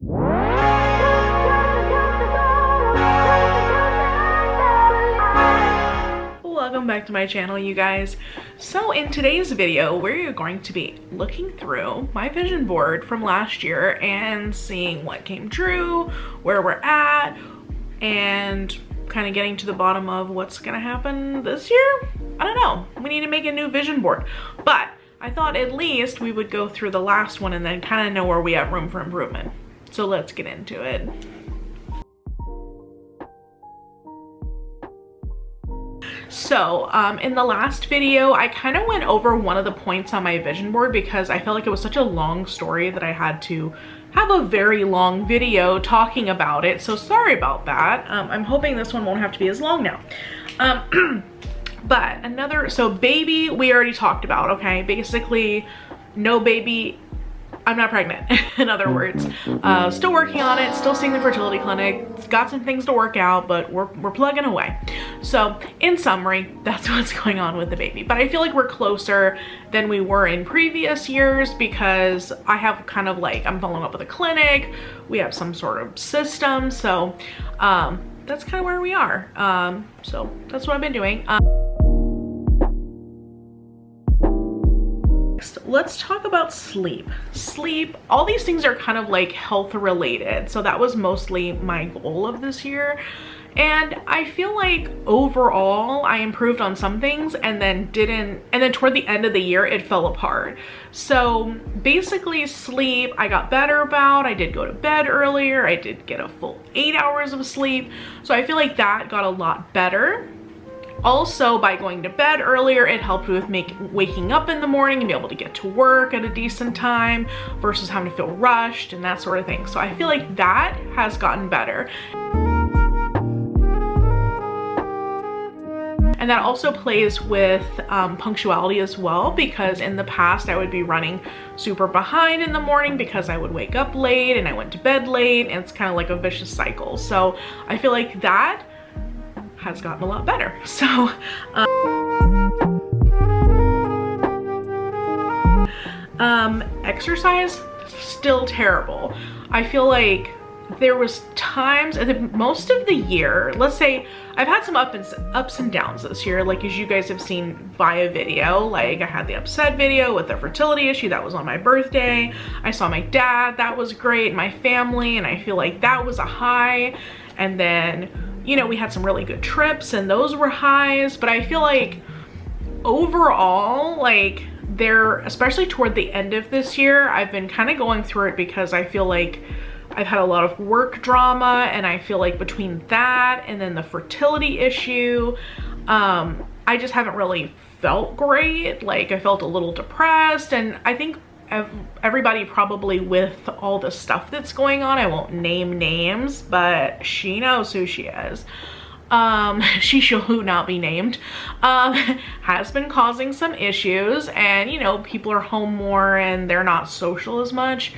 Welcome back to my channel, you guys. So in today's video, we're going to be looking through my vision board from last year and seeing what came true, where we're at, and kind of getting to the bottom of what's gonna happen this year. I don't know, we need to make a new vision board, but I thought at least we would go through the last one and then kind of know where we have room for improvement. So let's get into it. So in the last video, I kind of went over one of the points on my vision board because I felt like it was such a long story that I had to have a very long video talking about it. So sorry about that. I'm hoping this one won't have to be as long now. But so baby, we already talked about, okay? Basically, no baby, I'm not pregnant, in other words. Still working on it, still seeing the fertility clinic. It's got some things to work out, but we're plugging away. So in summary, that's what's going on with the baby. But I feel like we're closer than we were in previous years because I have kind of like, I'm following up with a clinic. We have some sort of system. So that's kind of where we are. So that's what I've been doing. Let's talk about sleep. All these things are kind of like health related. So that was mostly my goal of this year. And I feel like overall I improved on some things and then toward the end of the year it fell apart. So basically sleep I got better about. I did go to bed earlier. I did get a full 8 hours of sleep. So I feel like that got a lot better. Also, by going to bed earlier, it helped with waking up in the morning and be able to get to work at a decent time versus having to feel rushed and that sort of thing. So I feel like that has gotten better. And that also plays with punctuality as well, because in the past I would be running super behind in the morning because I would wake up late and I went to bed late, and it's kind of like a vicious cycle. So I feel like that has gotten a lot better. So exercise, still terrible. I feel like there was times at most of the year, let's say I've had some ups and downs this year, like as you guys have seen via video. Like I had the upset video with the fertility issue, that was on my birthday. I saw my dad, that was great, my family, and I feel like that was a high. And then, you know, we had some really good trips and those were highs, but I feel like overall, like especially toward the end of this year, I've been kind of going through it because I feel like I've had a lot of work drama, and I feel like between that and then the fertility issue, I just haven't really felt great. Like I felt a little depressed, and I think everybody probably with all the stuff that's going on, I won't name names, but she knows who she is. She shall not be named, has been causing some issues, and you know, people are home more and they're not social as much.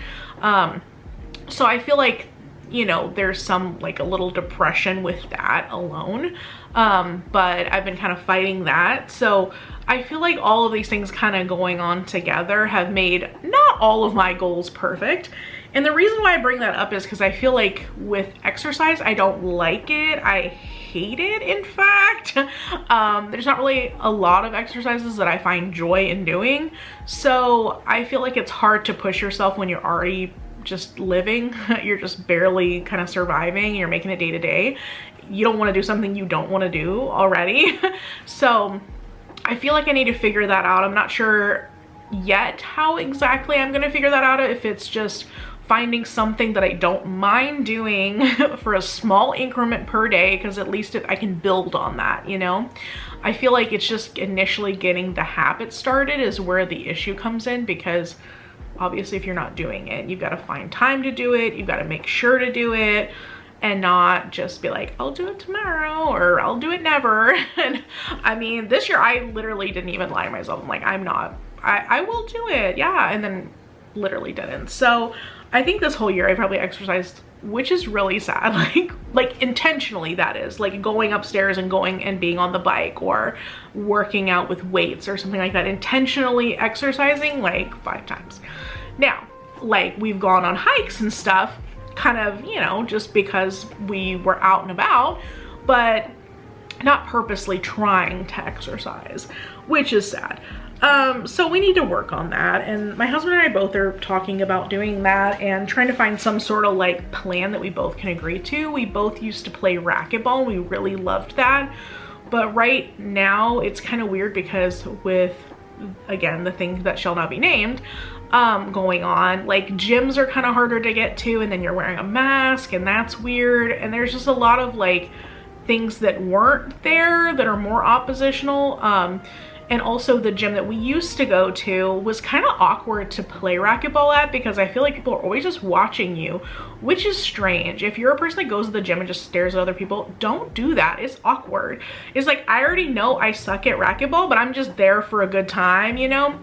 So I feel like, you know, there's some like a little depression with that alone. But I've been kind of fighting that. So I feel like all of these things kind of going on together have made not all of my goals perfect. And the reason why I bring that up is because I feel like with exercise, I don't like it. I hate it, in fact. There's not really a lot of exercises that I find joy in doing. So I feel like it's hard to push yourself when you're already just living. You're just barely kind of surviving. You're making it day to day. You don't want to do something you don't want to do already. So I feel like I need to figure that out. I'm not sure yet how exactly I'm going to figure that out. If it's just finding something that I don't mind doing for a small increment per day, because at least I can build on that, you know? I feel like it's just initially getting the habit started is where the issue comes in, because obviously if you're not doing it, you've got to find time to do it. You've got to make sure to do it and not just be like, I'll do it tomorrow or I'll do it never. And I mean, this year I literally didn't even lie to myself. I'm like, I will do it. Yeah. And then literally didn't. So I think this whole year I probably exercised, which is really sad. Like intentionally, that is, like going upstairs and going and being on the bike or working out with weights or something like that, intentionally exercising like 5 times. Now, like we've gone on hikes and stuff, kind of, you know, just because we were out and about, but not purposely trying to exercise, which is sad. So we need to work on that, and my husband and I both are talking about doing that and trying to find some sort of like plan that we both can agree to. We both used to play racquetball and we really loved that, but right now it's kind of weird because with, again, the thing that shall not be named going on, like gyms are kind of harder to get to, and then you're wearing a mask and that's weird, and there's just a lot of like things that weren't there that are more oppositional. And also the gym that we used to go to was kind of awkward to play racquetball at because I feel like people are always just watching you, which is strange. If you're a person that goes to the gym and just stares at other people, don't do that. It's awkward. It's like, I already know I suck at racquetball, but I'm just there for a good time, you know?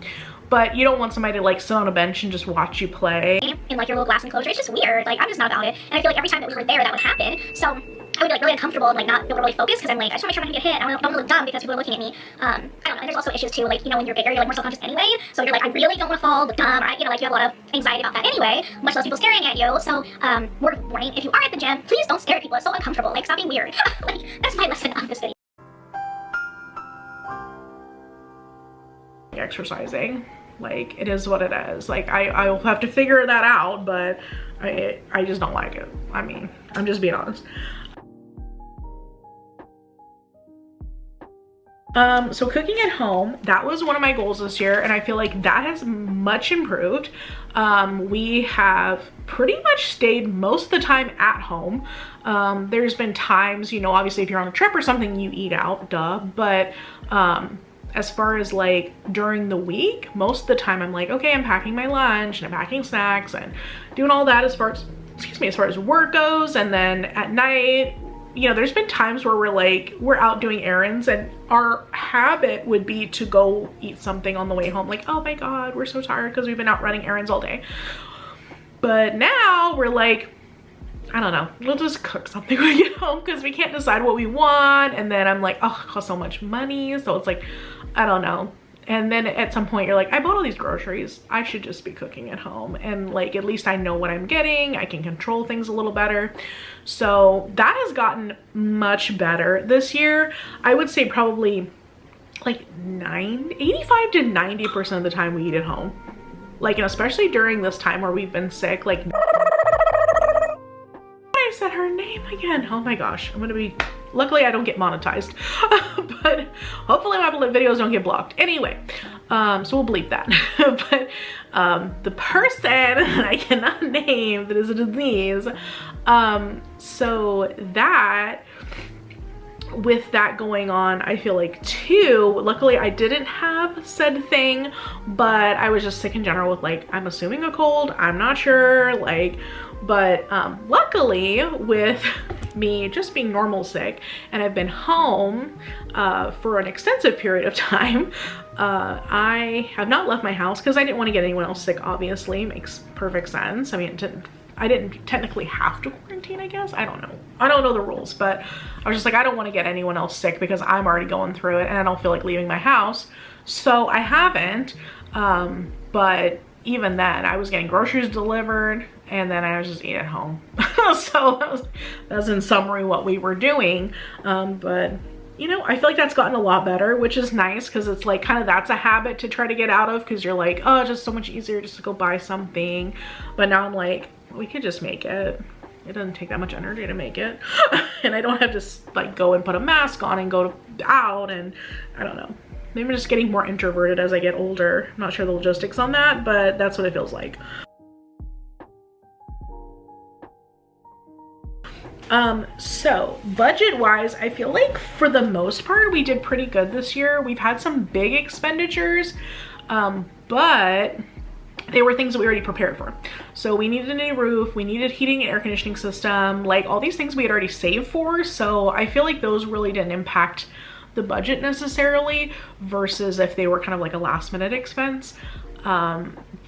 But you don't want somebody to like sit on a bench and just watch you play. In like your little glass enclosure, it's just weird. Like, I'm just not about it. And I feel like every time that we were there, that would happen. So I would be like really uncomfortable and like not be able to really focus because I'm like, I just want to make sure I don't get hit. I don't look dumb because people are looking at me. I don't know. And there's also issues too, like, you know, when you're bigger, you're like more self-conscious anyway. So you're like, I really don't want to fall, look dumb, or you know, like you have a lot of anxiety about that anyway, much less people staring at you. So word of warning, if you are at the gym, please don't stare at people. It's so uncomfortable. Like, stop being weird. Like, that's my lesson of this video. Exercising, like, it is what it is. Like, I'll have to figure that out, but I just don't like it. I mean, I'm just being honest. So cooking at home, that was one of my goals this year, and I feel like that has much improved. We have pretty much stayed most of the time at home. There's been times, you know, obviously if you're on a trip or something, you eat out, duh, but as far as like during the week, most of the time I'm like, okay, I'm packing my lunch and I'm packing snacks and doing all that as far as, excuse me, as far as work goes. And then at night, you know, there's been times where we're out doing errands and our habit would be to go eat something on the way home. Like, oh my God, we're so tired because we've been out running errands all day. But now we're like, I don't know, we'll just cook something when we get home because we can't decide what we want. And then I'm like, oh, it costs so much money. So it's like, I don't know. And then at some point you're like, I bought all these groceries, I should just be cooking at home. And like, at least I know what I'm getting. I can control things a little better. So that has gotten much better this year. I would say probably like 85 to 90% of the time we eat at home. Like, and especially during this time where we've been sick, like, I said her name again. Oh my gosh, I'm gonna be, luckily I don't get monetized, but hopefully my videos don't get blocked. Anyway, so we'll bleep that. But the person that I cannot name that is a disease, so that, with that going on, I feel like too, luckily I didn't have said thing, but I was just sick in general with like, I'm assuming a cold, I'm not sure, like, but luckily with me just being normal sick and I've been home for an extensive period of time, I have not left my house because I didn't want to get anyone else sick. Obviously, makes perfect sense. I mean, I didn't technically have to quarantine, I guess. I don't know. I don't know the rules, but I was just like, I don't want to get anyone else sick because I'm already going through it and I don't feel like leaving my house. So I haven't, but even then I was getting groceries delivered and then I was just eating at home. So that's in summary what we were doing. But you know, I feel like that's gotten a lot better, which is nice because it's like kind of, that's a habit to try to get out of because you're like, oh, it's just so much easier just to go buy something. But now I'm like, we could just make it. It doesn't take that much energy to make it. And I don't have to like go and put a mask on and go out, and I don't know. Maybe I'm just getting more introverted as I get older. I'm not sure the logistics on that, but that's what it feels like. So budget wise, I feel like for the most part, we did pretty good this year. We've had some big expenditures, but they were things that we already prepared for. So we needed a new roof, we needed heating and air conditioning system, like all these things we had already saved for. So I feel like those really didn't impact the budget necessarily versus if they were kind of like a last minute expense.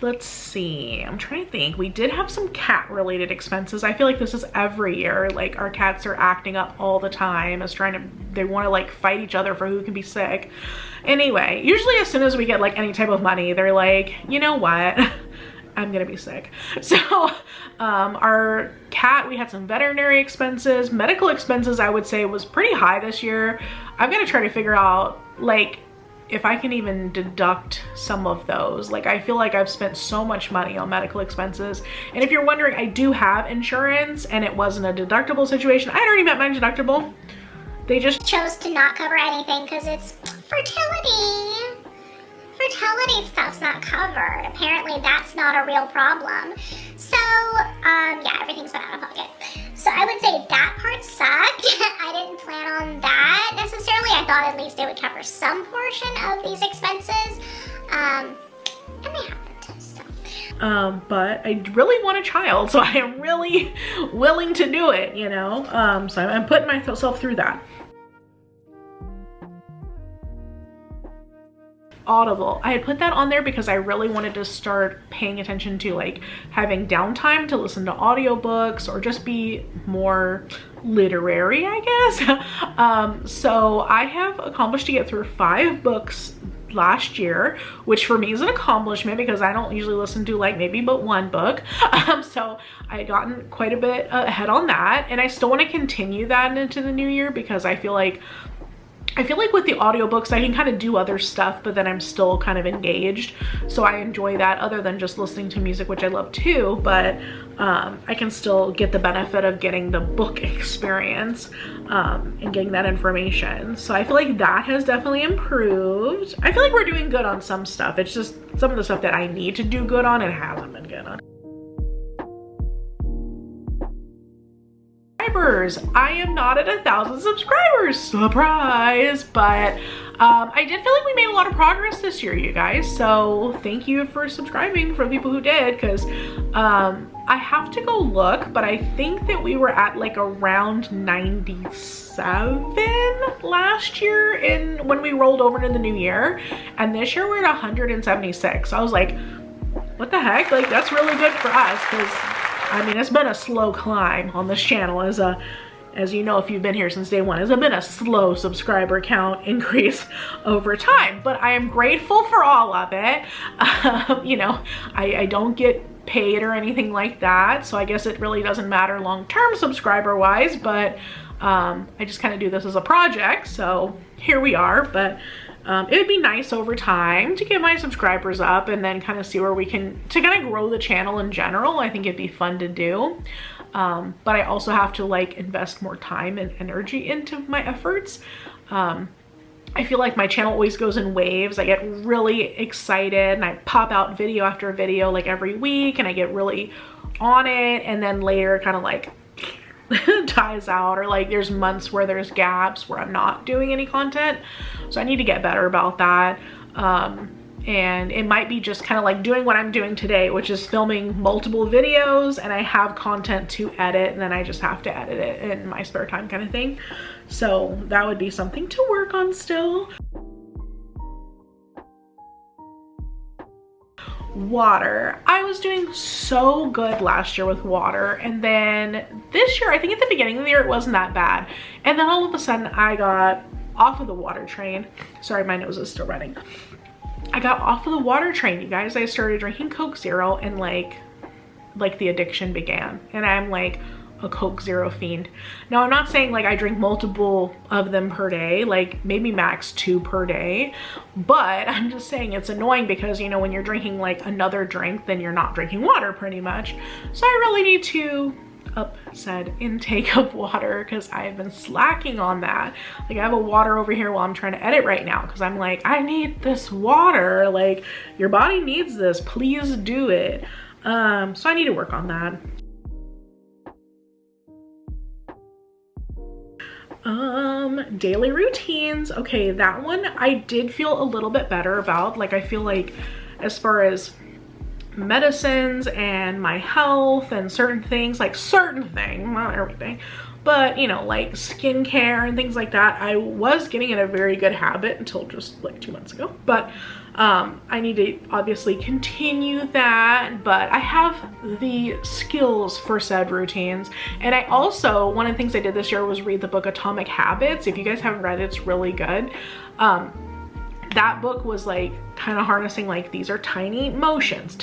Let's see, I'm trying to think. We did have some cat related expenses. I feel like this is every year. Like our cats are acting up all the time, they want to like fight each other for who can be sick. Anyway, usually as soon as we get like any type of money, they're like, you know what? I'm gonna be sick. So our cat cat, we had some veterinary expenses. Medical expenses, I would say, was pretty high this year. I'm gonna try to figure out like if I can even deduct some of those. Like, I feel like I've spent so much money on medical expenses. And if you're wondering, I do have insurance and it wasn't a deductible situation. I already met my deductible. They just chose to not cover anything because it's fertility. Fertility stuff's not covered. Apparently that's not a real problem. So, yeah, everything's been out of pocket. So I would say that part sucked. I didn't plan on that necessarily. I thought at least it would cover some portion of these expenses. And they haven't, so. But I really want a child, so I am really willing to do it, you know? So I'm putting myself through that. Audible. I had put that on there because I really wanted to start paying attention to like having downtime to listen to audiobooks or just be more literary, I guess. So I have accomplished to get through 5 books last year, which for me is an accomplishment because I don't usually listen to like maybe but 1 book. So I had gotten quite a bit ahead on that, and I still want to continue that into the new year because I feel like with the audiobooks, I can kind of do other stuff, but then I'm still kind of engaged. So I enjoy that other than just listening to music, which I love too, but I can still get the benefit of getting the book experience and getting that information. So I feel like that has definitely improved. I feel like we're doing good on some stuff. It's just some of the stuff that I need to do good on and hasn't been good on. I am not at 1,000 subscribers, surprise, but I did feel like we made a lot of progress this year, you guys, so thank you for subscribing for the people who did, because I have to go look, but I think that we were at like around 97 last year when we rolled over into the new year, and this year we're at 176. So I was like, what the heck, like that's really good for us, because I mean, it's been a slow climb on this channel as you know, if you've been here since day one, it's been a slow subscriber count increase over time, but I am grateful for all of it. You know, I don't get paid or anything like that, so I guess it really doesn't matter long-term subscriber wise, but I just kind of do this as a project, so here we are. But it would be nice over time to get my subscribers up and then kind of see where we can, to kind of grow the channel in general. I think it'd be fun to do. But I also have to like invest more time and energy into my efforts. I feel like my channel always goes in waves. I get really excited and I pop out video after video like every week and I get really on it, and then later kind of like dies out, or like there's months where there's gaps where I'm not doing any content. So I need to get better about that. And it might be just kind of like doing what I'm doing today, which is filming multiple videos, and I have content to edit and then I just have to edit it in my spare time kind of thing. So that would be something to work on still. Water. I was doing so good last year with water, and then this year, I think at the beginning of the year it wasn't that bad, and then all of a sudden I got off of the water train. Sorry, my nose is still running. I got off of the water train, you guys. I started drinking Coke Zero and like the addiction began, and I'm like a Coke Zero fiend. Now, I'm not saying like I drink multiple of them per day, like maybe max 2 per day, but I'm just saying it's annoying because, you know, when you're drinking like another drink, then you're not drinking water pretty much. So I really need to up said intake of water because I've been slacking on that. Like I have a water over here while I'm trying to edit right now because I'm like, I need this water. Like your body needs this, please do it. So I need to work on that. Daily routines. Okay, that one I did feel a little bit better about. Like I feel like as far as medicines and my health and certain things, like certain things, not everything, but you know, like skincare and things like that, I was getting in a very good habit until just like 2 months ago. But I need to obviously continue that, but I have the skills for said routines. And I also, one of the things I did this year was read the book Atomic Habits. If you guys haven't read it, it's really good. that book was like kind of harnessing like these are tiny motions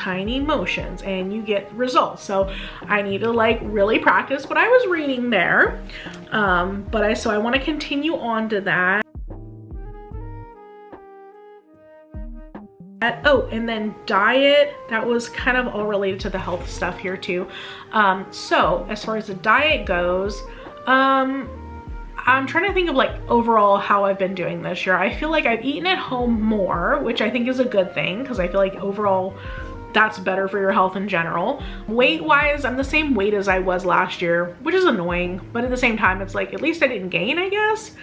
and you get results. So I need to like really practice what I was reading there. So I want to continue on to that. Oh, and then diet, that was kind of all related to the health stuff here too. So as far as the diet goes, I'm trying to think of like overall how I've been doing this year. I feel like I've eaten at home more, which I think is a good thing because I feel like overall that's better for your health in general. Weight wise, I'm the same weight as I was last year, which is annoying, but at the same time, it's like, at least I didn't gain, I guess.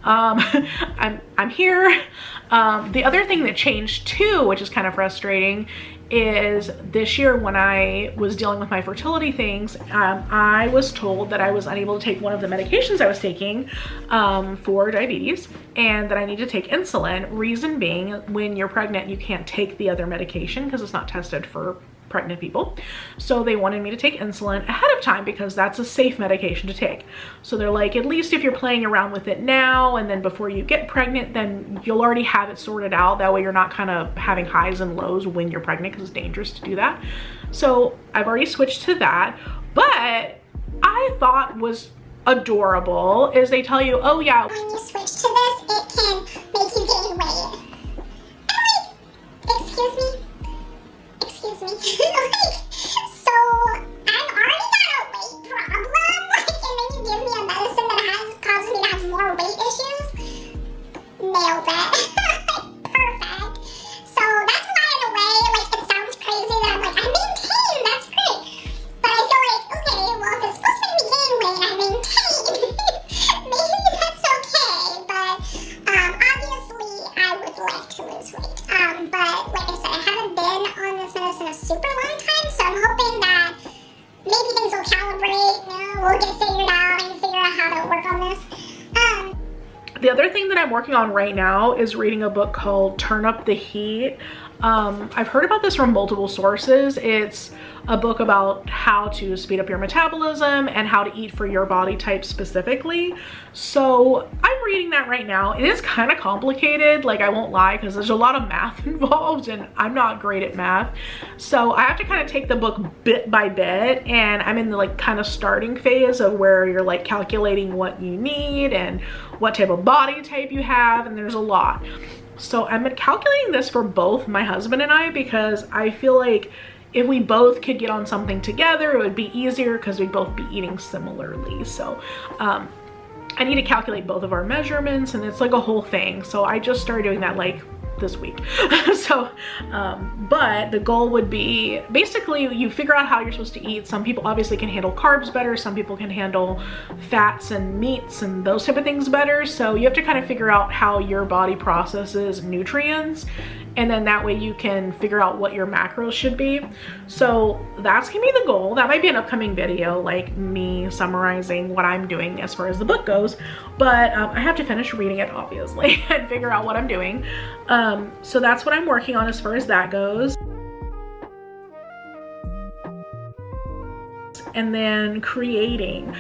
I'm here. The other thing that changed too, which is kind of frustrating, is this year when I was dealing with my fertility things, I was told that I was unable to take one of the medications I was taking for diabetes, and that I need to take insulin. Reason being, when you're pregnant, you can't take the other medication because it's not tested for pregnant people. So they wanted me to take insulin ahead of time because that's a safe medication to take. So they're like, at least if you're playing around with it now and then before you get pregnant, then you'll already have it sorted out. That way you're not kind of having highs and lows when you're pregnant because it's dangerous to do that. So I've already switched to that. But I thought was adorable is they tell you, oh yeah, when you switch to this, it can make you gain weight. I'm like, excuse me? Excuse me. Like, so I'm already got a weight problem, like, and then you give me a medicine that causes me to have more weight issues? Nailed it. Perfect. So that's why in a way, like, it sounds crazy that I'm like, I maintain, that's great. But I feel like, okay, well, if it's supposed to make me gain weight, I maintain. Maybe that's okay, but obviously I would like to lose weight. But like I said, I haven't been on this medicine a super long time, so I'm hoping that maybe things will calibrate, we'll get figured out and figure out how to work on this. The other thing that I'm working on right now is reading a book called Turn Up the Heat. I've heard about this from multiple sources. It's a book about how to speed up your metabolism and how to eat for your body type specifically. So I'm reading that right now. It is kind of complicated, like I won't lie, because there's a lot of math involved and I'm not great at math. So I have to kind of take the book bit by bit, and I'm in the like kind of starting phase of where you're like calculating what you need and what type of body type you have, and there's a lot. So I'm calculating this for both my husband and I because I feel like if we both could get on something together, it would be easier because we'd both be eating similarly. So I need to calculate both of our measurements, and it's like a whole thing. So I just started doing that like this week. So but the goal would be basically you figure out how you're supposed to eat. Some people obviously can handle carbs better, some people can handle fats and meats and those type of things better. So you have to kind of figure out how your body processes nutrients, and then that way you can figure out what your macros should be. So that's gonna be the goal. That might be an upcoming video, like me summarizing what I'm doing as far as the book goes, but I have to finish reading it obviously and figure out what I'm doing. So that's what I'm working on as far as that goes. And then creating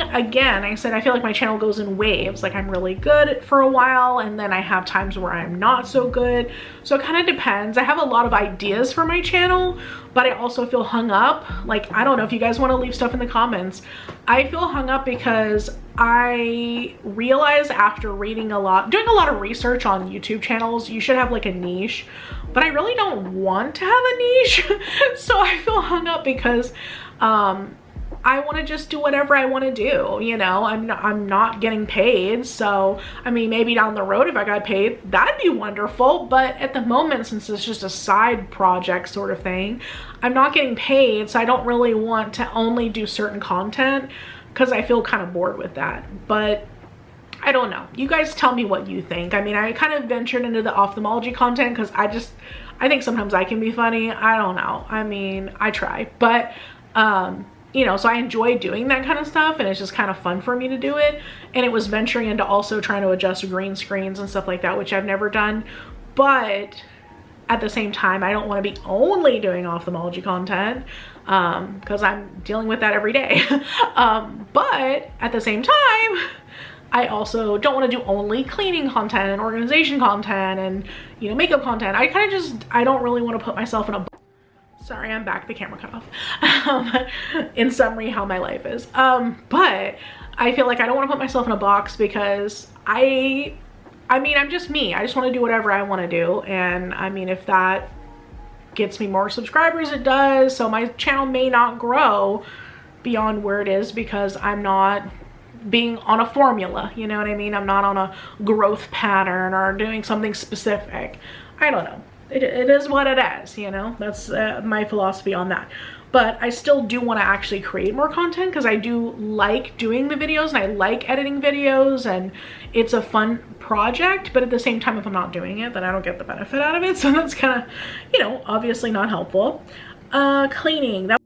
again, I said I feel like my channel goes in waves. Like I'm really good for a while and then I have times where I'm not so good. So it kind of depends. I have a lot of ideas for my channel, but I also feel hung up. Like, I don't know if you guys want to leave stuff in the comments. I feel hung up because I realized after reading a lot, doing a lot of research on YouTube channels, you should have like a niche, but I really don't want to have a niche. So I feel hung up because I want to just do whatever I want to do, you know. I'm not getting paid, so I mean, maybe down the road if I got paid, that'd be wonderful, but at the moment, since it's just a side project sort of thing, I'm not getting paid, so I don't really want to only do certain content because I feel kind of bored with that. But I don't know, you guys tell me what you think. I mean, I kind of ventured into the ophthalmology content because I think sometimes I can be funny. I don't know, I mean, I try, but you know, so I enjoy doing that kind of stuff, and it's just kind of fun for me to do it. And it was venturing into also trying to adjust green screens and stuff like that, which I've never done. But at the same time, I don't want to be only doing ophthalmology content because I'm dealing with that every day. But at the same time, I also don't want to do only cleaning content and organization content and, you know, makeup content. I don't really want to put myself in a, sorry, I'm back, the camera cut off. In summary, how my life is. But I feel like I don't want to put myself in a box because I mean, I'm just me. I just want to do whatever I want to do. And I mean, if that gets me more subscribers, it does. So my channel may not grow beyond where it is because I'm not being on a formula, you know what I mean? I'm not on a growth pattern or doing something specific. I don't know. It is what it is, you know? That's my philosophy on that. But I still do want to actually create more content because I do like doing the videos and I like editing videos and it's a fun project. But at the same time, if I'm not doing it, then I don't get the benefit out of it. So that's kind of, you know, obviously not helpful. Cleaning. That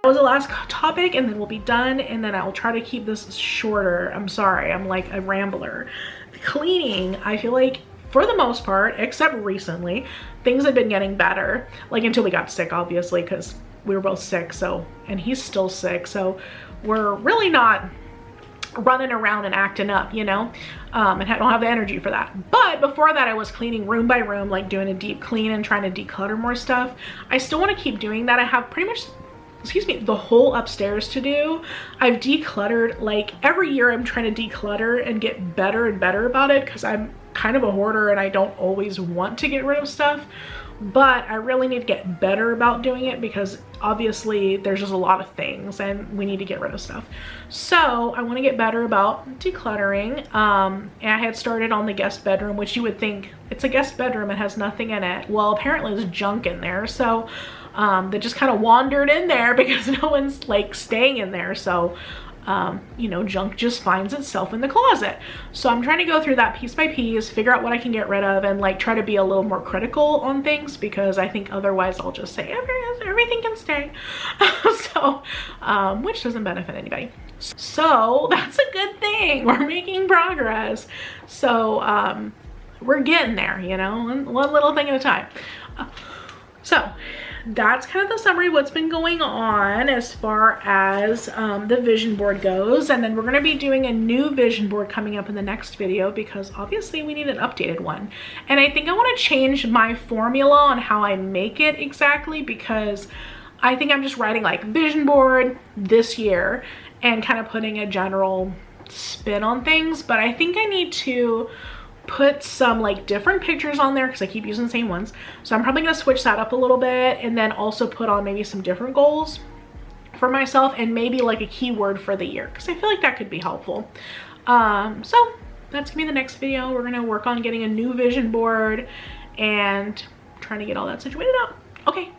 was the last topic, and then we'll be done, and then I'll try to keep this shorter. I'm sorry, I'm like a rambler. Cleaning, I feel like for the most part, except recently, things have been getting better, like until we got sick, obviously, because we were both sick, so, and he's still sick, so we're really not running around and acting up, you know, and I don't have the energy for that. But before that, I was cleaning room by room, like doing a deep clean and trying to declutter more stuff. I still want to keep doing that. I have pretty much, excuse me, the whole upstairs to do. I've decluttered, like every year I'm trying to declutter and get better and better about it because I'm kind of a hoarder and I don't always want to get rid of stuff, but I really need to get better about doing it because obviously there's just a lot of things and we need to get rid of stuff. So I want to get better about decluttering. And I had started on the guest bedroom, which you would think it's a guest bedroom, it has nothing in it. Well, apparently there's junk in there. So that just kind of wandered in there because no one's like staying in there. So, you know, junk just finds itself in the closet. So I'm trying to go through that piece by piece, figure out what I can get rid of and like try to be a little more critical on things because I think otherwise I'll just say everything can stay. So, which doesn't benefit anybody. So that's a good thing. We're making progress. So, we're getting there, you know, one little thing at a time. So that's kind of the summary of what's been going on as far as the vision board goes. And then we're going to be doing a new vision board coming up in the next video because obviously we need an updated one. And I think I want to change my formula on how I make it exactly because I think I'm just writing like vision board this year and kind of putting a general spin on things. But I think I need to put some like different pictures on there because I keep using the same ones. So I'm probably going to switch that up a little bit and then also put on maybe some different goals for myself and maybe like a keyword for the year because I feel like that could be helpful. So that's gonna be the next video. We're gonna work on getting a new vision board and trying to get all that situated out. Okay,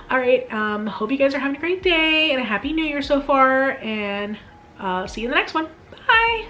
all right, hope you guys are having a great day and a happy new year so far, and see you in the next one. Bye.